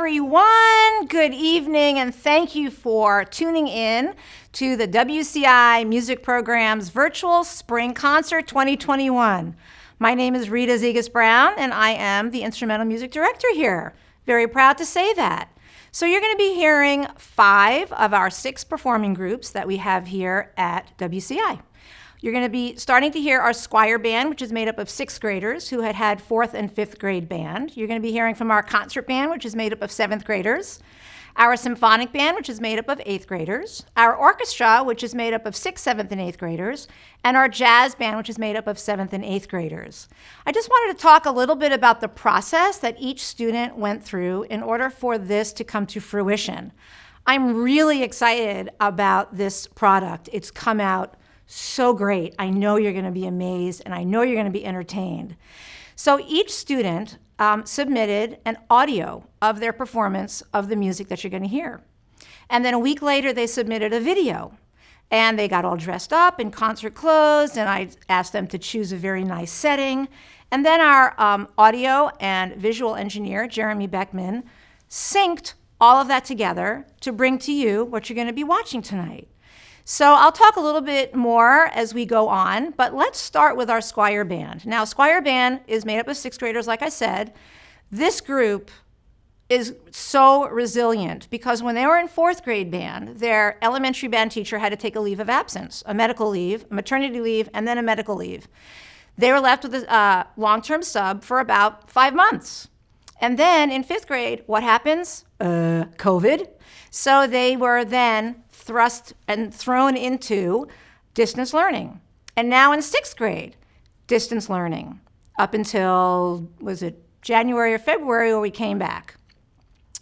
everyone. Good evening, and thank you for tuning in to the WCI Music Program's Virtual Spring Concert 2021. My name is Rita Zigas-Brown, and I am the Instrumental Music Director here. Very proud to say that. So you're going to be hearing 5 of our 6 performing groups that we have here at WCI. You're going to be starting to hear our Squire Band, which is made up of 6th graders who had 4th and 5th grade band. You're going to be hearing from our Concert Band, which is made up of 7th graders. Our Symphonic Band, which is made up of 8th graders. Our Orchestra, which is made up of 6th, 7th, and 8th graders. And our Jazz Band, which is made up of 7th and 8th graders. I just wanted to talk a little bit about the process that each student went through in order for this to come to fruition. I'm really excited about this product. It's come out so great. I know you're going to be amazed, and I know you're going to be entertained. So each student submitted an audio of their performance of the music that you're going to hear. And then a week later, they submitted a video. And they got all dressed up in concert clothes, and I asked them to choose a very nice setting. And then our audio and visual engineer, Jeremy Beckman, synced all of that together to bring to you what you're going to be watching tonight. So I'll talk a little bit more as we go on, but let's start with our Squire Band. Now, Squire Band is made up of 6th graders, like I said. This group is so resilient because when they were in 4th grade band, their elementary band teacher had to take a leave of absence, a medical leave, a maternity leave, and then a medical leave. They were left with a long-term sub for about 5 months. And then in 5th grade, what happens? COVID. So they were then thrust and thrown into distance learning. And now in 6th grade, distance learning up until, was it January or February where we came back.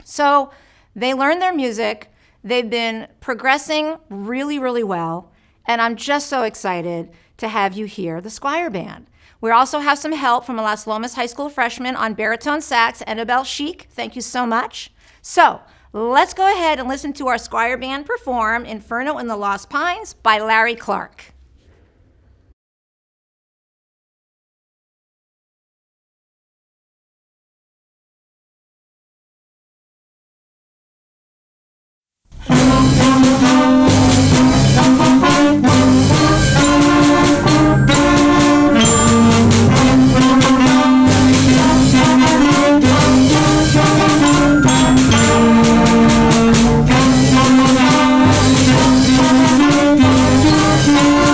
So they learned their music. They've been progressing really, really well. And I'm just so excited to have you hear the Squire Band. We also have some help from a Las Lomas High School freshman on baritone sax, Annabelle Sheik. Thank you so much. So let's go ahead and listen to our Squire Band perform Inferno in the Lost Pines by Larry Clark. Thank you.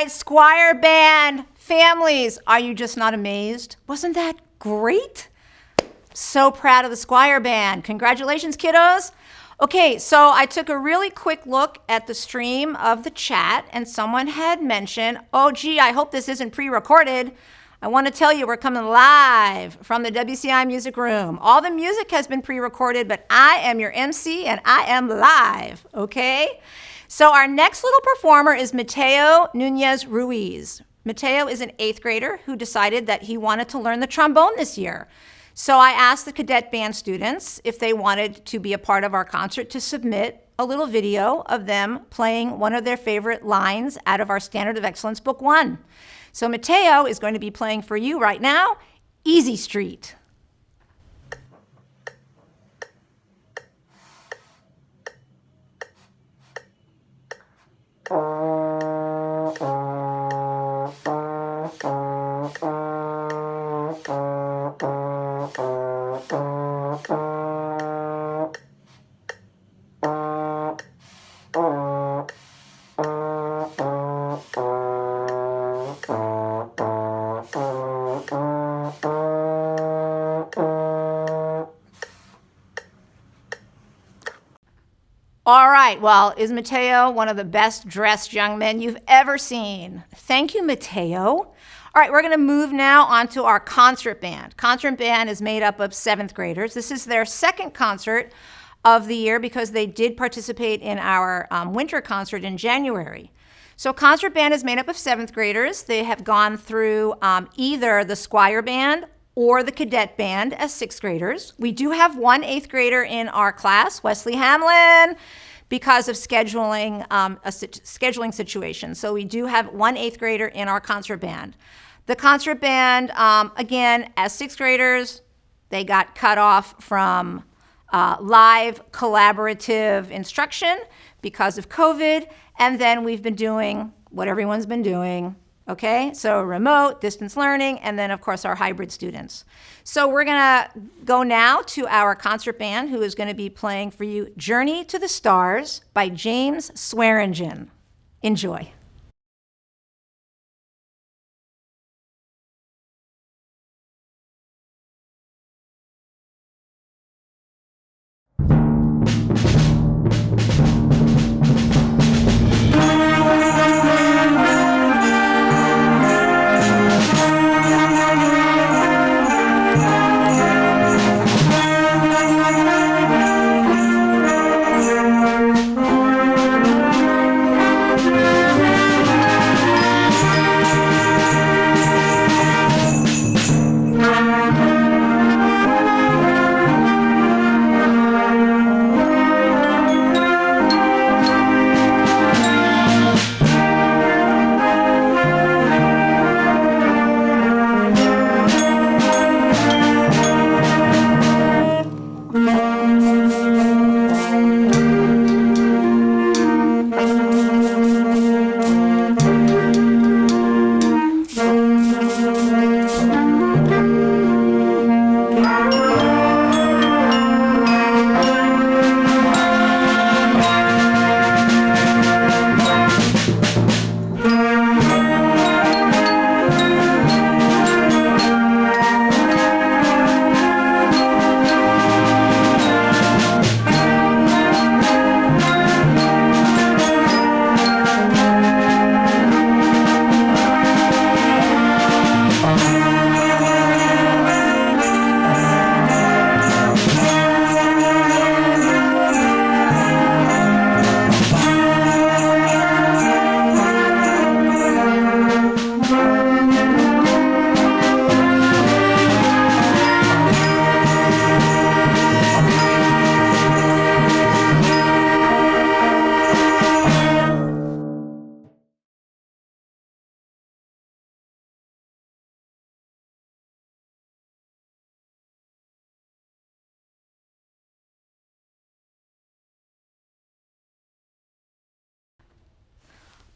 right, Squire Band families, are you just not amazed? Wasn't that great? So proud of the Squire Band. Congratulations, kiddos. Okay, so I took a really quick look at the stream of the chat, and someone had mentioned, oh, gee, I hope this isn't pre-recorded. I want to tell you we're coming live from the WCI Music Room. All the music has been pre-recorded, but I am your MC, and I am live, okay? So our next little performer is Mateo Nunez Ruiz. Mateo is an 8th grader who decided that he wanted to learn the trombone this year. So I asked the cadet band students if they wanted to be a part of our concert to submit a little video of them playing one of their favorite lines out of our Standard of Excellence Book 1. So Mateo is going to be playing for you right now, Easy Street. All right, well, is Mateo one of the best dressed young men you've ever seen? Thank you, Mateo. All right, we're gonna move now on to our concert band. Concert band is made up of 7th graders. This is their second concert of the year because they did participate in our winter concert in January. So concert band is made up of 7th graders. They have gone through either the Squire Band or the cadet band as 6th graders. We do have one 8th grader in our class, Wesley Hamlin, because of scheduling, a scheduling situation. So we do have one 8th grader in our concert band. The concert band, again, as 6th graders, they got cut off from live collaborative instruction because of COVID. And then we've been doing what everyone's been doing. Okay, so remote, distance learning, and then of course our hybrid students. So we're gonna go now to our concert band who is gonna be playing for you Journey to the Stars by James Swearingen. Enjoy.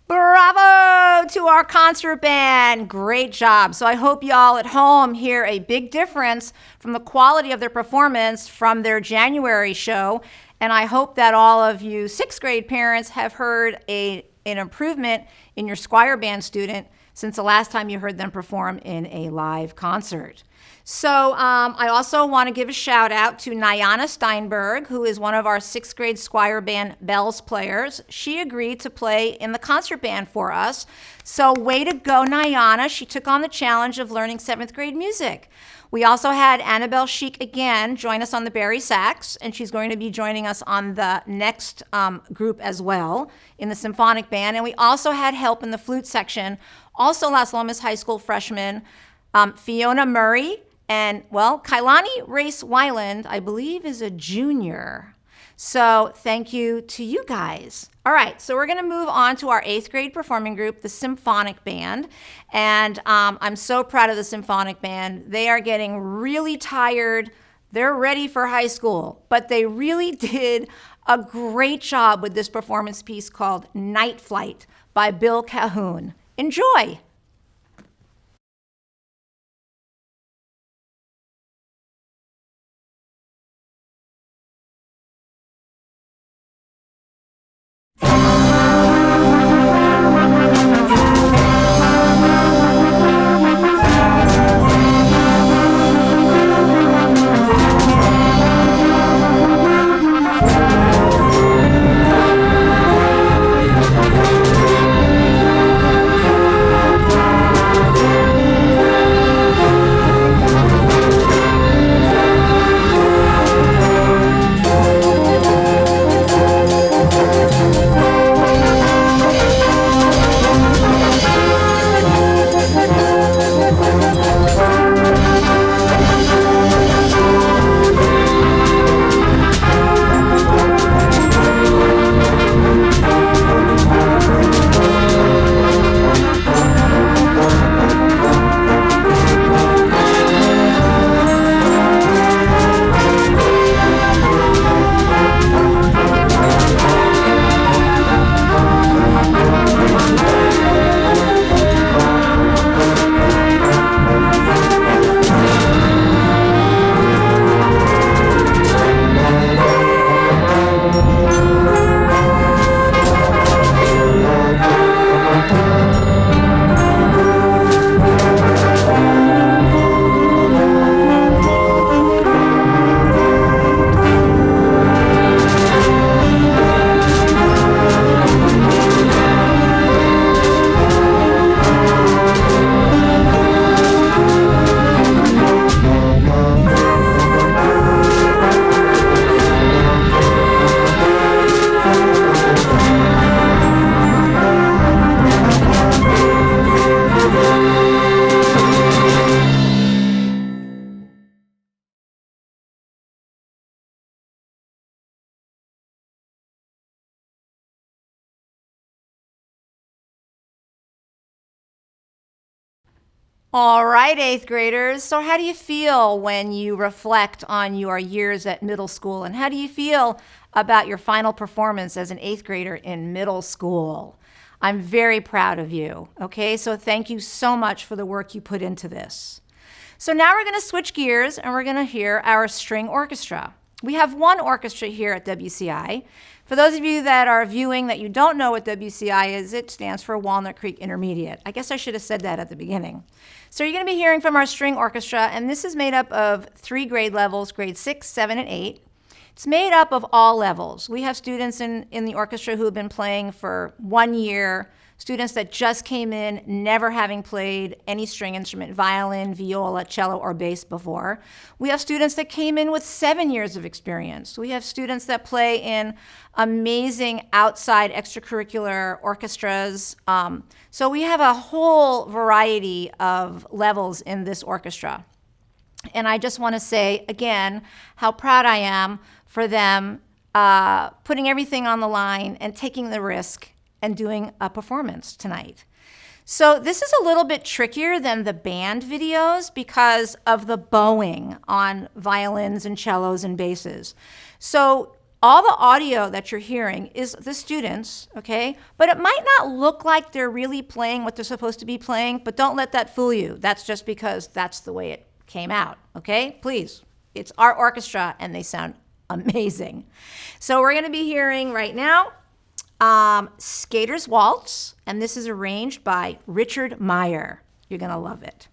Bravo to our concert band. Great job. So I hope y'all at home hear a big difference from the quality of their performance from their January show. And I hope that all of you 6th grade parents have heard a an improvement in your Squire Band student since the last time you heard them perform in a live concert. So I also want to give a shout out to Nyana Steinberg, who is one of our 6th grade Squire Band bells players. She agreed to play in the concert band for us. So way to go, Nyana. She took on the challenge of learning 7th grade music. We also had Annabelle Sheik again join us on the Barry sax, and she's going to be joining us on the next group as well in the Symphonic Band. And we also had help in the flute section, also Las Lomas High School freshman Fiona Murray, and, well, Kailani Race Weiland, I believe, is a junior. So thank you to you guys. All right, so we're going to move on to our 8th grade performing group, the Symphonic Band. And I'm so proud of the Symphonic Band. They are getting really tired. They're ready for high school. But they really did a great job with this performance piece called Night Flight by Bill Calhoun. Enjoy. All right, 8th graders. So how do you feel when you reflect on your years at middle school? And how do you feel about your final performance as an 8th grader in middle school? I'm very proud of you, okay? So thank you so much for the work you put into this. So now we're going to switch gears and we're going to hear our string orchestra. We have one orchestra here at WCI. For those of you that are viewing that you don't know what WCI is, it stands for Walnut Creek Intermediate. I guess I should have said that at the beginning. So you're going to be hearing from our string orchestra, and this is made up of 3 grade levels, grade 6, 7, and 8. It's made up of all levels. We have students in the orchestra who have been playing for 1 year, students that just came in never having played any string instrument, violin, viola, cello, or bass before. We have students that came in with 7 years of experience. We have students that play in amazing outside extracurricular orchestras. So we have a whole variety of levels in this orchestra. And I just want to say, again, how proud I am for them putting everything on the line and taking the risk and doing a performance tonight. So this is a little bit trickier than the band videos because of the bowing on violins and cellos and basses. So all the audio that you're hearing is the students, okay? But it might not look like they're really playing what they're supposed to be playing, but don't let that fool you. That's just because that's the way it came out, okay? Please, it's our orchestra and they sound amazing. So we're gonna be hearing right now Skater's Waltz, and this is arranged by Richard Meyer. You're going to love it.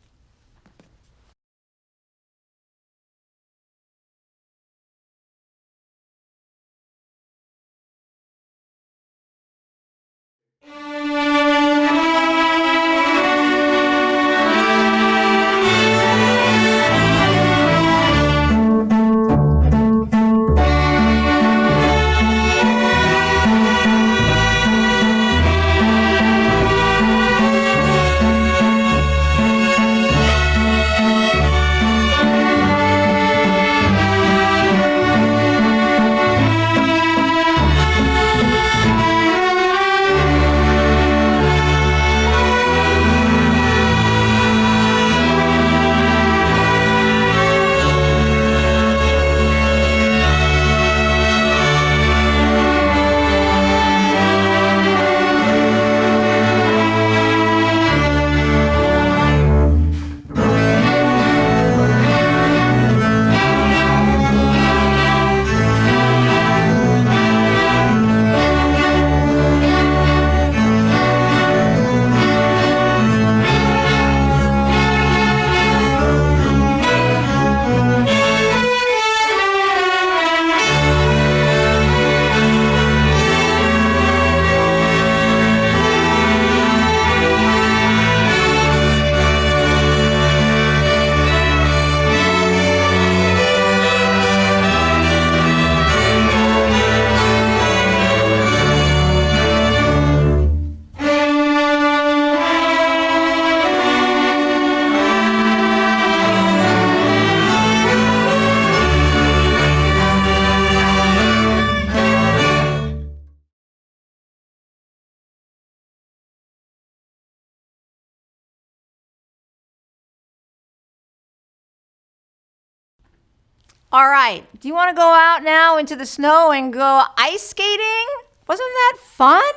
All right, do you want to go out now into the snow and go ice skating? Wasn't that fun?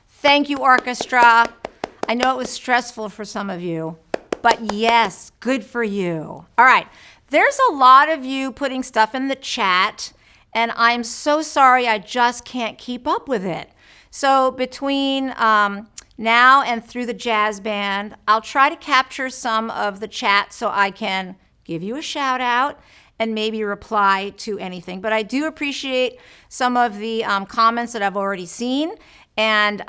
Thank you, orchestra. I know it was stressful for some of you, but yes, good for you. All right, there's a lot of you putting stuff in the chat, and I'm so sorry I just can't keep up with it. So between now and through the jazz band, I'll try to capture some of the chat so I can give you a shout out and maybe reply to anything. But I do appreciate some of the comments that I've already seen. And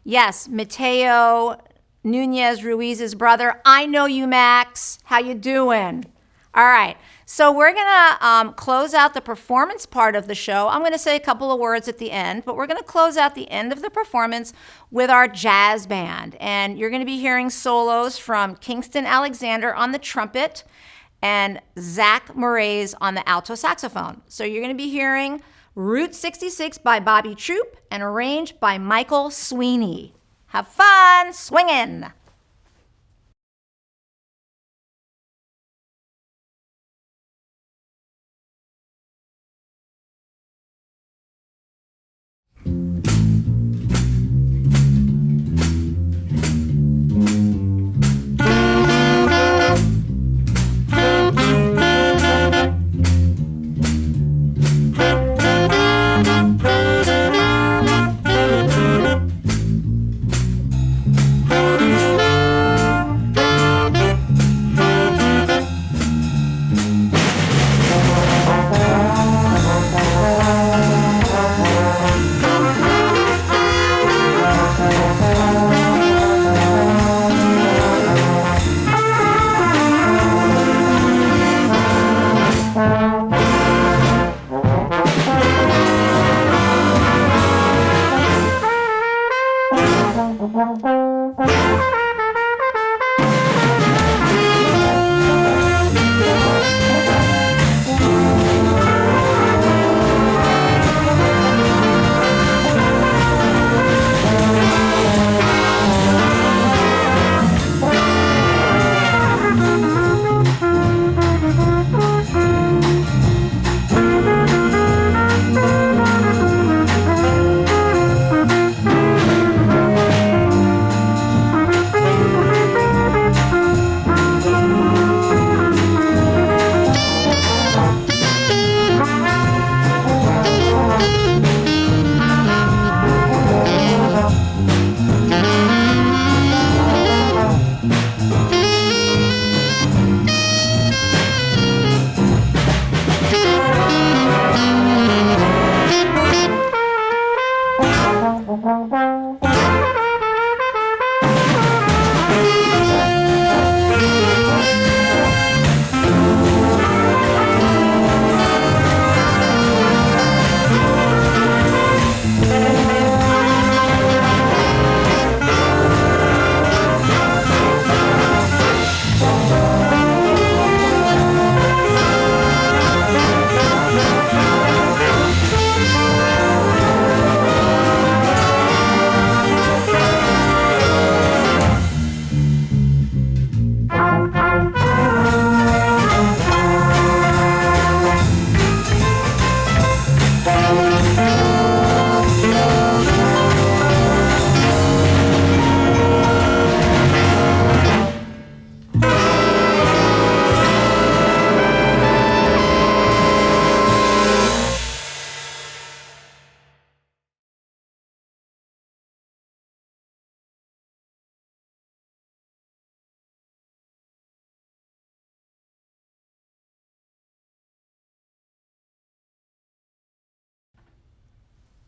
yes, Mateo Nunez Ruiz's brother. I know you, Max. How you doing? All right. So we're going to close out the performance part of the show. I'm going to say a couple of words at the end, but we're going to close out the end of the performance with our jazz band. And you're going to be hearing solos from Kingston Alexander on the trumpet and Zach Moraes on the alto saxophone. So you're going to be hearing Route 66 by Bobby Troop and arranged by Michael Sweeney. Have fun swinging.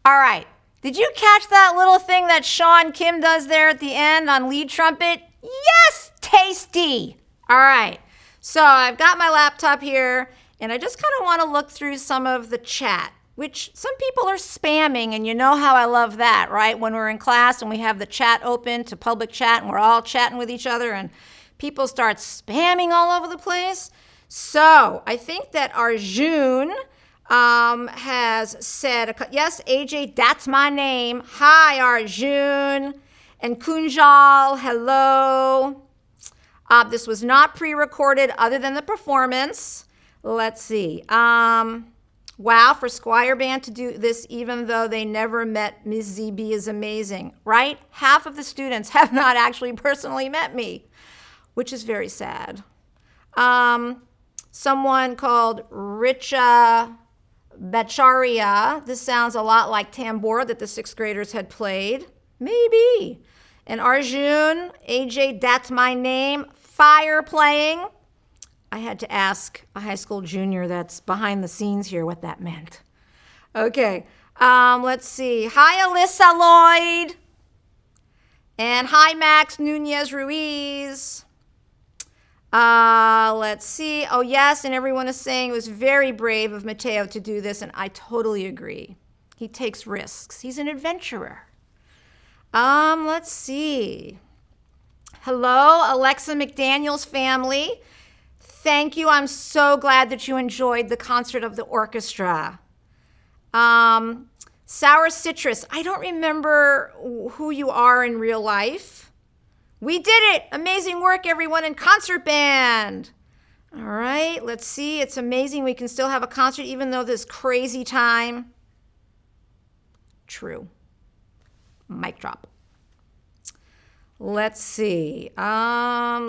All right. Did you catch that little thing that Sean Kim does there at the end on lead trumpet? Yes, tasty. All right. So I've got my laptop here, and I just kind of want to look through some of the chat, which some people are spamming, and you know how I love that, right? When we're in class and we have the chat open to public chat, and we're all chatting with each other, and people start spamming all over the place. So I think that Arjun has said, yes, AJ, that's my name. Hi, Arjun. And Kunjal, hello. This was not pre-recorded other than the performance. Let's see. Wow, for Squire Band to do this even though they never met Ms. ZB is amazing, right? Half of the students have not actually personally met me, which is very sad. Someone called Rita Baccharia. This sounds a lot like tambor that the sixth graders had played. Maybe. And Arjun, AJ, that's my name. Fire playing. I had to ask a high school junior that's behind the scenes here what that meant. Okay. Let's see. Hi, Alyssa Lloyd. And hi, Max Nunez Ruiz. Let's see. Oh, yes, and everyone is saying it was very brave of Mateo to do this, and I totally agree. He takes risks. He's an adventurer. Let's see. Hello, Alexa McDaniel's family. Thank you. I'm so glad that you enjoyed the concert of the orchestra. Sour Citrus. I don't remember who you are in real life. We did it! Amazing work, everyone in Concert Band. All right, let's see. It's amazing we can still have a concert even though this crazy time. True. Mic drop. Let's see. I'm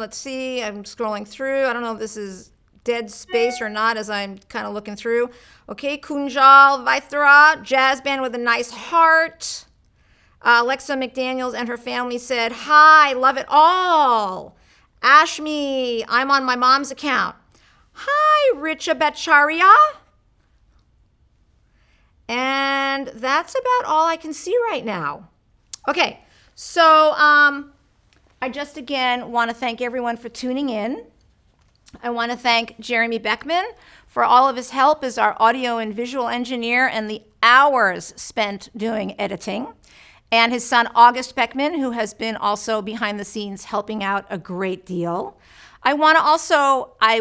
scrolling through. I don't know if this is dead space or not as I'm kind of looking through. Okay, Kunjal Vaithra, jazz band with a nice heart. Alexa McDaniels and her family said, hi, love it all. Ashmi, I'm on my mom's account. Hi, Richa Baccharia. And that's about all I can see right now. Okay, so I just again want to thank everyone for tuning in. I want to thank Jeremy Beckman for all of his help as our audio and visual engineer and the hours spent doing editing. And his son, August Beckman, who has been also behind the scenes helping out a great deal. I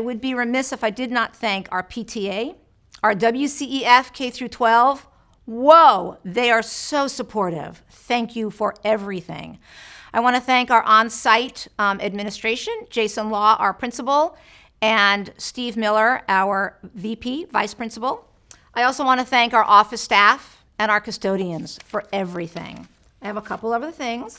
would be remiss if I did not thank our PTA, our WCEF K through 12. Whoa, they are so supportive. Thank you for everything. I want to thank our on-site administration, Jason Law, our principal, and Steve Miller, our VP, vice principal. I also want to thank our office staff and our custodians for everything. I have a couple other things.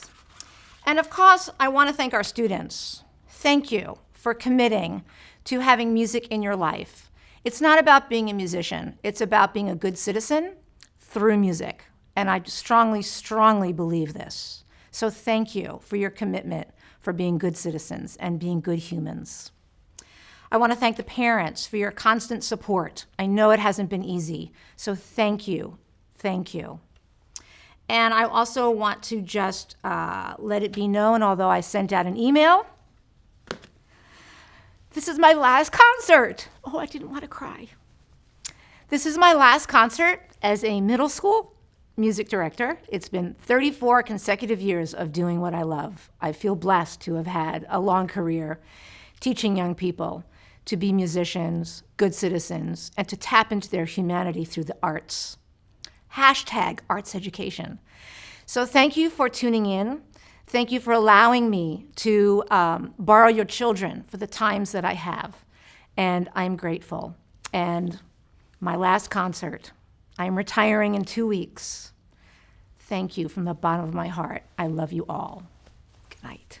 And of course, I want to thank our students. Thank you for committing to having music in your life. It's not about being a musician. It's about being a good citizen through music. And I strongly, strongly believe this. So thank you for your commitment for being good citizens and being good humans. I want to thank the parents for your constant support. I know it hasn't been easy. So thank you. Thank you. And I also want to just let it be known, although I sent out an email, this is my last concert. Oh, I didn't want to cry. This is my last concert as a middle school music director. It's been 34 consecutive years of doing what I love. I feel blessed to have had a long career teaching young people to be musicians, good citizens, and to tap into their humanity through the arts. Hashtag arts education. So thank you for tuning in. Thank you for allowing me to borrow your children for the times that I have. And I'm grateful. And my last concert, I'm retiring in 2 weeks. Thank you from the bottom of my heart. I love you all. Good night.